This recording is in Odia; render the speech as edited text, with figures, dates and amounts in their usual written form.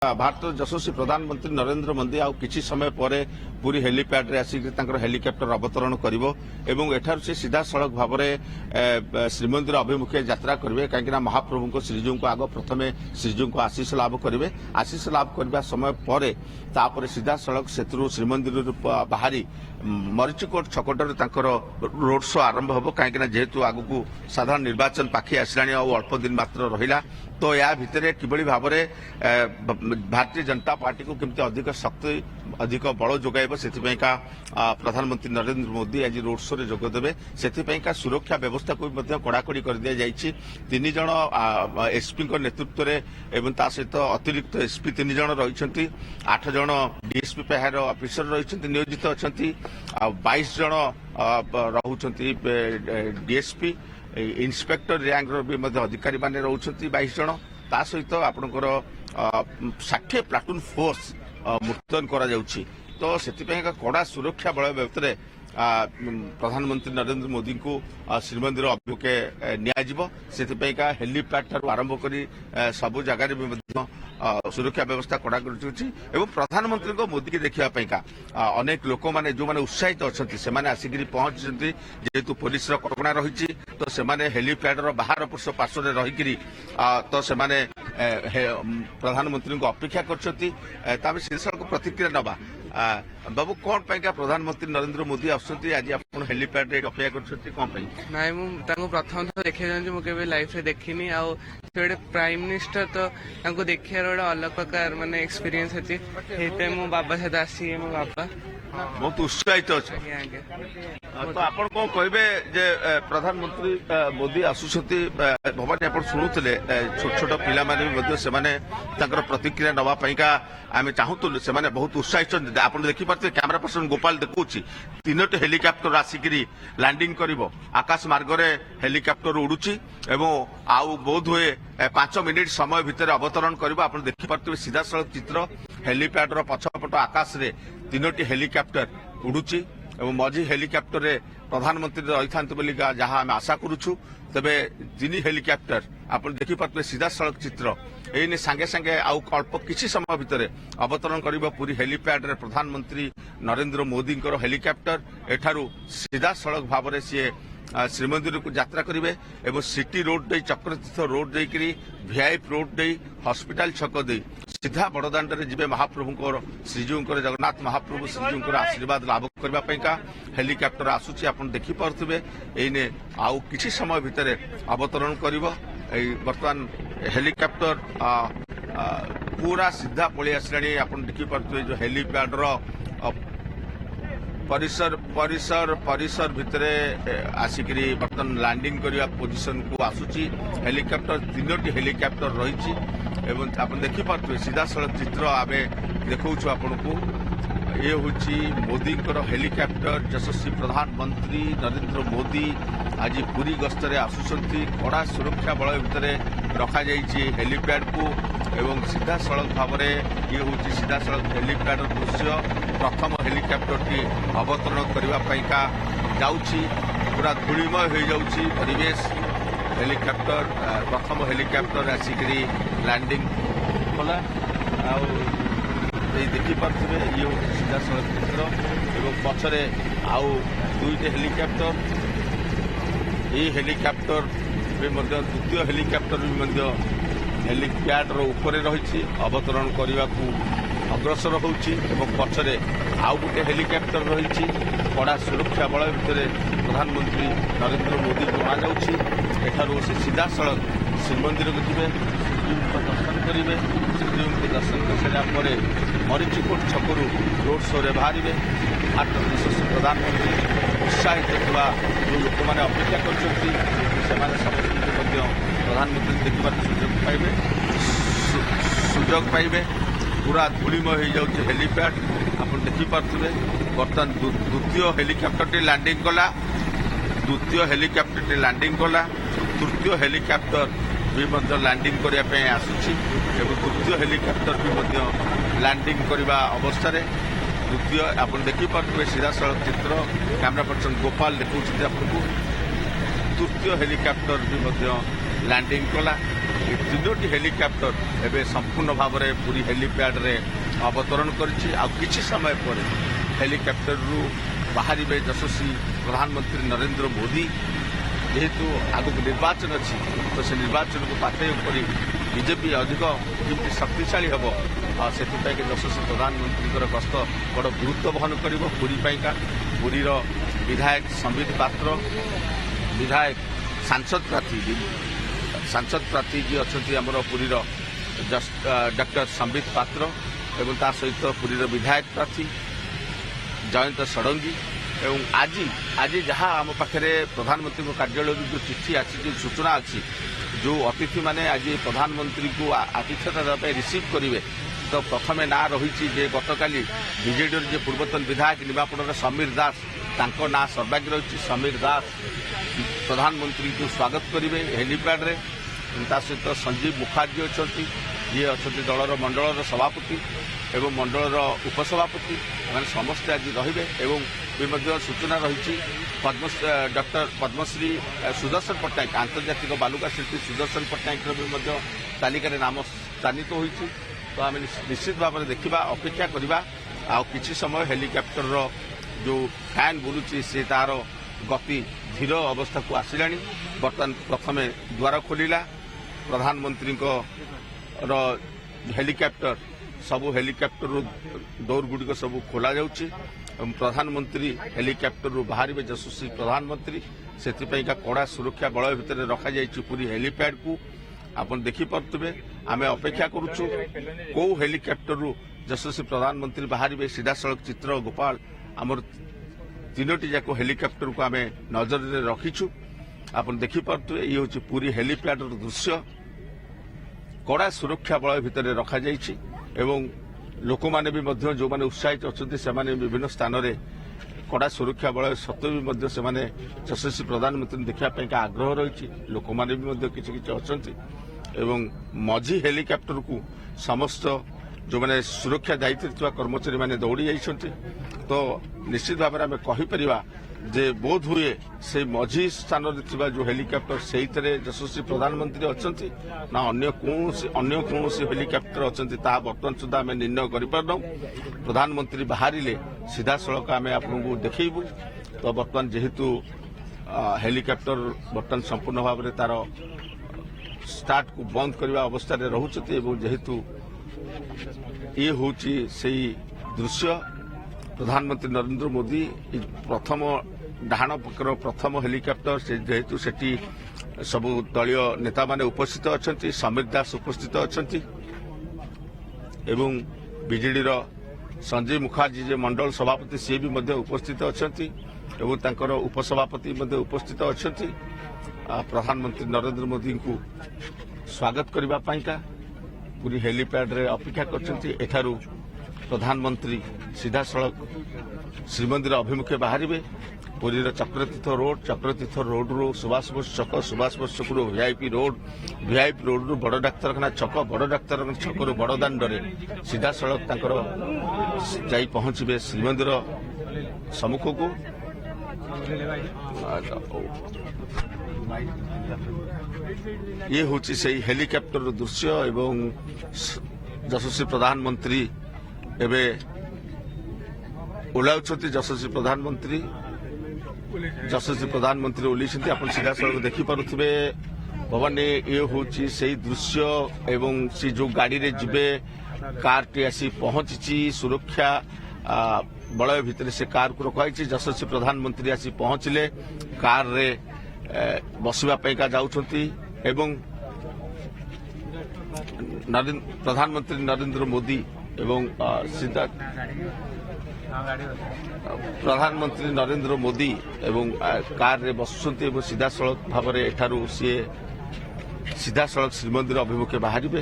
भारत यशस्वी प्रधानमंत्री नरेंद्र मोदी आउ किछि समय पर पूरी हेलीपैड रे आसिक हेलिकप्टर अवतरण करिवो एवं एठार से सीधा सड़क भाव में श्रीमंदिर अभिमुखे यात्रा करेंगे कहीं महाप्रभु को श्रीजू को आग प्रथमे श्रीजू को आशीष लाभ करेंगे आशीष लाभ करने समय पर सीधा सड़क से श्रीमंदिर बाहरी मरीचकोट छकटर रोड शो आरंभ हम कहीं जेहेतु आगक साधारण निर्वाचन पाखी आसला अल्प दिन मात्र रहा तो या भितर किभली भाव भारतीय जनता पार्टी को केमती अधिक शक्ति अधिक बल जोगाइब से प्रधानमंत्री नरेंद्र मोदी आज रोड शो रे जोगदेवे से सुरक्षा व्यवस्था को भी कड़ाकड़ी कर दिया जायछि। 3 जन एसपी नेतृत्व में सहित अतिरिक्त एसपी 3 जन रही 8 जन डीएसपी पाहर अफिसर रही नियोजित अच्छा 22 जन रोचंती डीएसपी इन्स्पेक्टर रैंक भी अधिकारी माने रोचंती 22 जन ता सहित आपणकर 60 प्लाटून फोर्स मुतयन करा जाउछि तो सेतिपय कड़ा सुरक्षा बल व्यवस्था प्रधानमंत्री नरेंद्र मोदी को श्रीमंदिर अभिमुखे नियाजिबो सेतिपय हेलीपैड ठारू आरंभ करी सबु जगह सुरक्षा व्यवस्था कड़ा कर प्रधानमंत्री को मोदी की देखा अनेक लोक मैंने जो मैंने उत्साहित अच्छा से आसिक पहुंची जेहेतु पुलिस कटकणा रही तो से हेलीपैड बाहर पार्श्व रहीकि तो से प्रधानमंत्री को अपेक्षा कर सीधासख प्रतिक्रिया नवा बाबू कौन पाइका प्रधानमंत्री नरेंद्र मोदी आसुँच आज आप हेलीपैड अपेक्षा कर मुझे प्रथम थर देखा मुझे लाइफ रे देखनी आटे प्राइम मिनिस्टर तो देखिए गोटे अलग प्रकार माने एक्सपीरियंस अच्छे मो बाबा सहित आसी मो बाबा बहुत उत्साहित अच्छे तो आप कौन कहे जे प्रधानमंत्री मोदी आसुँच भवानी आप शुणुले छोट छोट पिला प्रतिक्रिया नवापाइका आम चाहूलु से बहुत उत्साहित आप देखिपे कैमरा पर्सन गोपाल देखुँ 3टी हेलिकप्टर आसिक लैंडिंग कर आकाश मार्ग हेलिकप्टर उड़ुची एवं आउ बोध हुए 5 मिनिट समय भितर अवतरण कर आप देखिपे सीधा सड़क चित्र हेलीपैड पछपट आकाश रे 3टी हेलिकप्टर उड़ुची एवं मझी हेलिकप्टर रे प्रधानमंत्री रही था जहाँ आम आशा करुछु तेबे 3 हेलिकप्टर आप देखिपे सीधा सड़क चित्र एने सांगे सांगे आउ अल्प किछि समय भितर अवतरण कर पूरी हेलीपैड रे प्रधानमंत्री नरेंद्र मोदी हेलिकप्टर एठारू सीधा सड़क भाव में सी श्रीमंदिर को यात्रा करेंगे एवं सिटी रोड दे चक्रतीर्थ रोड देकरी वीआईपी रोड दे हॉस्पिटल छक दे सीधा बड़दाण्ड रे जिबे महाप्रभु श्रीजू जगन्नाथ महाप्रभु श्रीजू आशीर्वाद लाभ करने हेलिकप्टर आसूची आप देखिपे एने आउ किछि समय भितर अवतरण कर बर्तमान हेलिकप्टर पूरा सीधा पलि आसला आप देखिपे जो हेलिपैड परिसर भितर आसिक बर्तमान लैंडिंग करने पोजिशन को आसूची हेलिकप्टर 3टी हेलिकप्टर रही आप देखिपे सीधा सड़क चित्र आम देखु आपण को ये हूँ मोदी हेलिकप्टर यशस्वी प्रधानमंत्री नरेंद्र मोदी आज पूरी गस्तर आसुंच कड़ा सुरक्षा बल भितर रखा हेलीपैड को एवं सीधा सड़क भाव में ये हूँ सीधा सड़क हेलीपैड दृश्य प्रथम हेलिकप्टर टी अवतरण करने जाऊँगी पूरा धूलिमय हो जाऊँगी परिवेश हेलिकप्टर प्रथम हेलिकप्टर आसिक लैंडिंग कला देखिपे ये हूँ सीधा सड़क चित्र एवं पछरे आउ 2टी हेलिकप्टर ये हेलिकप्टर द्वितीय हेलिकप्टर भी हेलिपैड ऊपर रही अवतरण करने को अग्रसर होची एवं पछरे आउ गोटे हेलिकप्टर रही कड़ा सुरक्षा बल भितर प्रधानमंत्री नरेंद्र मोदी को आनाऊँगी एठारू से सीधा सड़क श्रीमंदिर को जी दर्शन करेंगे श्रीजू को दर्शन कर सारापर मरीचकोट छकरू रोड शो रे बाहर भारत यशस्वी प्रधानमंत्री उत्साहित होगा जो लोक मैंने अपेक्षा कर प्रधानमंत्री देखा सुजोग पाइबे पूरा धूलिमय हो जाऊँगी हेलीपैड आप देखिपे बर्तमान द्वितीय हेलिकप्टर लैंडिंग कला तृतीय हेलिकप्टर भी लैंडिंग करने आसूची तृतीय हेलिकप्टर भी लैंडिंग करने अवस्था द्वितीय आप देखिपे सीधा सड़क चित्र कैमरा पर्सन गोपाल देखुं आपको तृतीय हेलिकप्टर भी लैंडिंग कला এই তিনোটি হেলিକପ୍ଟର ଏବେ ସମ୍ପୂର୍ଣ୍ଣ ଭାବରେ ପୁରୀ ହେଲିପ୍ୟାଡ୍ରେ ଅବତରଣ କରିଛି। ଆଉ କିଛି ସମୟ ପରେ ହେଲିକପ୍ଟରରୁ ବାହାରିବେ ଯଶସ୍ୱୀ ପ୍ରଧାନମନ୍ତ୍ରୀ ନରେନ୍ଦ୍ର ମୋଦି। ଯେହେତୁ ଆଗକୁ ନିର୍ବାଚନ ଅଛି ତ ସେ ନିର୍ବାଚନକୁ ପାଥେୟ କରି ବିଜେପି ଅଧିକ କେମିତି ଶକ୍ତିଶାଳୀ ହେବ ସେଥିପାଇଁ ଯଶସ୍ୱୀ ପ୍ରଧାନମନ୍ତ୍ରୀଙ୍କର ଗସ୍ତ ବଡ଼ ଗୁରୁତ୍ୱ ବହନ କରିବ ପୁରୀ ପାଇଁକା। ପୁରୀର ବିଧାୟକ ସମ୍ବିତ ପାତ୍ର, ବିଧାୟକ ସାଂସଦ ପ୍ରାର୍ଥୀ ଯିଏ ଅଛନ୍ତି ଆମର ପୁରୀର ଡକ୍ଟର ସମ୍ବିତ ପାତ୍ର ଏବଂ ତା ସହିତ ପୁରୀର ବିଧାୟକ ପ୍ରାର୍ଥୀ ଜୟନ୍ତ ଷଡ଼ଙ୍ଗୀ ଏବଂ ଆଜି ଯାହା ଆମ ପାଖରେ ପ୍ରଧାନମନ୍ତ୍ରୀଙ୍କ କାର୍ଯ୍ୟାଳୟରୁ ଯେଉଁ ଚିଠି ଆସିଛି, ଯେଉଁ ସୂଚନା ଅଛି, ଯେଉଁ ଅତିଥିମାନେ ଆଜି ପ୍ରଧାନମନ୍ତ୍ରୀଙ୍କୁ ଆତିଥ୍ୟତା ଦେବା ପାଇଁ ରିସିଭ୍ କରିବେ ତ ପ୍ରଥମେ ନାଁ ରହିଛି ଯେ ଗତକାଲି ବିଜେଡିର ଯେ ପୂର୍ବତନ ବିଧାୟକ ନିମାପଡ଼ାର ସମୀର ଦାସ, ତାଙ୍କ ନାଁ ସର୍ବାଗ୍ୟ ରହିଛି। ସମୀର ଦାସ ପ୍ରଧାନମନ୍ତ୍ରୀଙ୍କୁ ସ୍ୱାଗତ କରିବେ ହେଲିପ୍ୟାଡ୍ରେ। ତା ସହିତ ସଞ୍ଜୀବ ମୁଖାର୍ଜୀ ଅଛନ୍ତି, ଯିଏ ଅଛନ୍ତି ଦଳର ମଣ୍ଡଳର ସଭାପତି ଏବଂ ମଣ୍ଡଳର ଉପସଭାପତି। ଏମାନେ ସମସ୍ତେ ଆଜି ରହିବେ ଏବଂ ବି ମଧ୍ୟ ସୂଚନା ରହିଛି ଡକ୍ଟର ପଦ୍ମଶ୍ରୀ ସୁଦର୍ଶନ ପଟ୍ଟନାୟକ, ଆନ୍ତର୍ଜାତିକ ବାଲୁକା ଶିଳ୍ପୀ ସୁଦର୍ଶନ ପଟ୍ଟନାୟକର ବି ମଧ୍ୟ ତାଲିକାରେ ନାମ ସ୍ଥାନିତ ହୋଇଛି। ତ ଆମେ ନିଶ୍ଚିତ ଭାବରେ ଦେଖିବା, ଅପେକ୍ଷା କରିବା। ଆଉ କିଛି ସମୟ ହେଲିକପ୍ଟରର ଯେଉଁ ଫ୍ୟାନ୍ ବୁଲୁଛି ସେ ତାର ଗତି ଧୀର ଅବସ୍ଥାକୁ ଆସିଲାଣି। ବର୍ତ୍ତମାନ ପ୍ରଥମେ ଦ୍ୱାର ଖୋଲିଲା ପ୍ରଧାନମନ୍ତ୍ରୀଙ୍କର ହେଲିକପ୍ଟର, ସବୁ ହେଲିକପ୍ଟରରୁ ଡୋରଗୁଡ଼ିକ ସବୁ ଖୋଲାଯାଉଛି ଏବଂ ପ୍ରଧାନମନ୍ତ୍ରୀ ହେଲିକପ୍ଟରରୁ ବାହାରିବେ ଯଶସ୍ୱୀ ପ୍ରଧାନମନ୍ତ୍ରୀ। ସେଥିପାଇଁକା କଡ଼ା ସୁରକ୍ଷା ବଳୟ ଭିତରେ ରଖାଯାଇଛି ପୁରୀ ହେଲିପ୍ୟାଡ୍କୁ। ଆପଣ ଦେଖିପାରୁଥିବେ, ଆମେ ଅପେକ୍ଷା କରୁଛୁ କୋଉ ହେଲିକପ୍ଟରରୁ ଯଶସ୍ୱୀ ପ୍ରଧାନମନ୍ତ୍ରୀ ବାହାରିବେ। ସିଧାସଳଖ ଚିତ୍ର ଗୋପାଳ ଆମର ତିନୋଟି ଯାକ ହେଲିକପ୍ଟରକୁ ଆମେ ନଜରରେ ରଖିଛୁ। ଆପଣ ଦେଖିପାରୁଥିବେ ଇଏ ହେଉଛି ପୁରୀ ହେଲିପ୍ୟାଡ୍ର ଦୃଶ୍ୟ। କଡ଼ା ସୁରକ୍ଷା ବଳୟ ଭିତରେ ରଖାଯାଇଛି ଏବଂ ଲୋକମାନେ ବି ମଧ୍ୟ ଯେଉଁମାନେ ଉତ୍ସାହିତ ଅଛନ୍ତି ସେମାନେ ବିଭିନ୍ନ ସ୍ଥାନରେ କଡ଼ା ସୁରକ୍ଷା ବଳୟ ସତ୍ତ୍ୱେ ବି ମଧ୍ୟ ସେମାନେ ଯଶସ୍ୱୀ ପ୍ରଧାନମନ୍ତ୍ରୀଙ୍କୁ ଦେଖିବା ପାଇଁକା ଆଗ୍ରହ ରହିଛି। ଲୋକମାନେ ବି ମଧ୍ୟ କିଛି ଅଛନ୍ତି ଏବଂ ମଝି ହେଲିକପ୍ଟରକୁ ସମସ୍ତ ଯେଉଁମାନେ ସୁରକ୍ଷା ଦାୟିତ୍ୱରେ ଥିବା କର୍ମଚାରୀମାନେ ଦୌଡ଼ି ଯାଇଛନ୍ତି। ତ ନିଶ୍ଚିତ ଭାବରେ ଆମେ କହିପାରିବା ଯେ ବୋଧ ହୁଏ ସେ ମଝି ସ୍ଥାନରେ ଥିବା ଯେଉଁ ହେଲିକପ୍ଟର ସେଇଥିରେ ଯଶସ୍ୱୀ ପ୍ରଧାନମନ୍ତ୍ରୀ ଅଛନ୍ତି ନା ଅନ୍ୟ କୌଣସି ହେଲିକପ୍ଟର ଅଛନ୍ତି ତାହା ବର୍ତ୍ତମାନ ସୁଦ୍ଧା ଆମେ ନିର୍ଣ୍ଣୟ କରିପାରୁନାହୁଁ। ପ୍ରଧାନମନ୍ତ୍ରୀ ବାହାରିଲେ ସିଧାସଳଖ ଆମେ ଆପଣଙ୍କୁ ଦେଖେଇବୁ। ତ ବର୍ତ୍ତମାନ ଯେହେତୁ ହେଲିକପ୍ଟର ବର୍ତ୍ତମାନ ସମ୍ପୂର୍ଣ୍ଣ ଭାବରେ ତାର ଷ୍ଟାର୍ଟକୁ ବନ୍ଦ କରିବା ଅବସ୍ଥାରେ ରହୁଛନ୍ତି ଏବଂ ଯେହେତୁ ଇଏ ହେଉଛି ସେଇ ଦୃଶ୍ୟ, ପ୍ରଧାନମନ୍ତ୍ରୀ ନରେନ୍ଦ୍ର ମୋଦି ପ୍ରଥମ ଡାହାଣ ପକ୍ଷର ପ୍ରଥମ ହେଲିକପ୍ଟର, ଯେହେତୁ ସେଠି ସବୁ ଦଳୀୟ ନେତାମାନେ ଉପସ୍ଥିତ ଅଛନ୍ତି, ସମୀର ଦାସ ଉପସ୍ଥିତ ଅଛନ୍ତି ଏବଂ ବିଜେଡିର ସଞ୍ଜୀବ ମୁଖାର୍ଜୀ ଯେ ମଣ୍ଡଳ ସଭାପତି ସିଏ ବି ମଧ୍ୟ ଉପସ୍ଥିତ ଅଛନ୍ତି ଏବଂ ତାଙ୍କର ଉପସଭାପତି ମଧ୍ୟ ଉପସ୍ଥିତ ଅଛନ୍ତି। ପ୍ରଧାନମନ୍ତ୍ରୀ ନରେନ୍ଦ୍ର ମୋଦିଙ୍କୁ ସ୍ୱାଗତ କରିବା ପାଇଁକା ପୁରୀ ହେଲିପ୍ୟାଡ୍ରେ ଅପେକ୍ଷା କରିଛନ୍ତି। ଏଠାରୁ ପ୍ରଧାନମନ୍ତ୍ରୀ ସିଧାସଳଖ ଶ୍ରୀମନ୍ଦିର ଅଭିମୁଖେ ବାହାରିବେ। ପୁରୀର ଚକ୍ରତୀର୍ଥ ରୋଡରୁ ସୁଭାଷ ବୋଷ ଛକ, ସୁଭାଷ ବୋଷ ଛକରୁ ଭିଆଇପି ରୋଡରୁ ବଡ଼ ଡାକ୍ତରଖାନା ଛକ, ବଡ଼ ଡାକ୍ତରଖାନା ଛକରୁ ବଡ଼ ଦାଣ୍ଡରେ ସିଧାସଳଖ ତାଙ୍କର ଯାଇ ପହଞ୍ଚିବେ ଶ୍ରୀମନ୍ଦିର ସମ୍ମୁଖକୁ। ଇଏ ହେଉଛି ସେଇ ହେଲିକପ୍ଟରର ଦୃଶ୍ୟ ଏବଂ ଯଶସ୍ୱୀ ପ୍ରଧାନମନ୍ତ୍ରୀ ଏବେ ଓହ୍ଲାଉଛନ୍ତି। ଯଶସ୍ୱୀ ପ୍ରଧାନମନ୍ତ୍ରୀ ଓହ୍ଲାଇଛନ୍ତି। ଆପଣ ସିଧାସଳଖ ଦେଖିପାରୁଥିବେ ଭବାନୀ, ଇଏ ହେଉଛି ସେଇ ଦୃଶ୍ୟ ଏବଂ ସେ ଯେଉଁ ଗାଡ଼ିରେ ଯିବେ କାର୍ଟି ଆସି ପହଞ୍ଚିଛି। ସୁରକ୍ଷା ବଳୟ ଭିତରେ ସେ କାର୍କୁ ରଖାଯାଇଛି। ଯଶସ୍ୱୀ ପ୍ରଧାନମନ୍ତ୍ରୀ ଆସି ପହଞ୍ଚିଲେ କାର୍ରେ ବସିବା ପାଇଁକା ଯାଉଛନ୍ତି ଏବଂ ପ୍ରଧାନମନ୍ତ୍ରୀ ନରେନ୍ଦ୍ର ମୋଦି ଏବଂ ପ୍ରଧାନମନ୍ତ୍ରୀ ନରେନ୍ଦ୍ର ମୋଦି ଏବଂ କାର୍ରେ ବସୁଛନ୍ତି ଏବଂ ସିଧାସଳଖ ଭାବରେ ଏଠାରୁ ସିଏ ସିଧାସଳଖ ଶ୍ରୀମନ୍ଦିର ଅଭିମୁଖେ ବାହାରିବେ।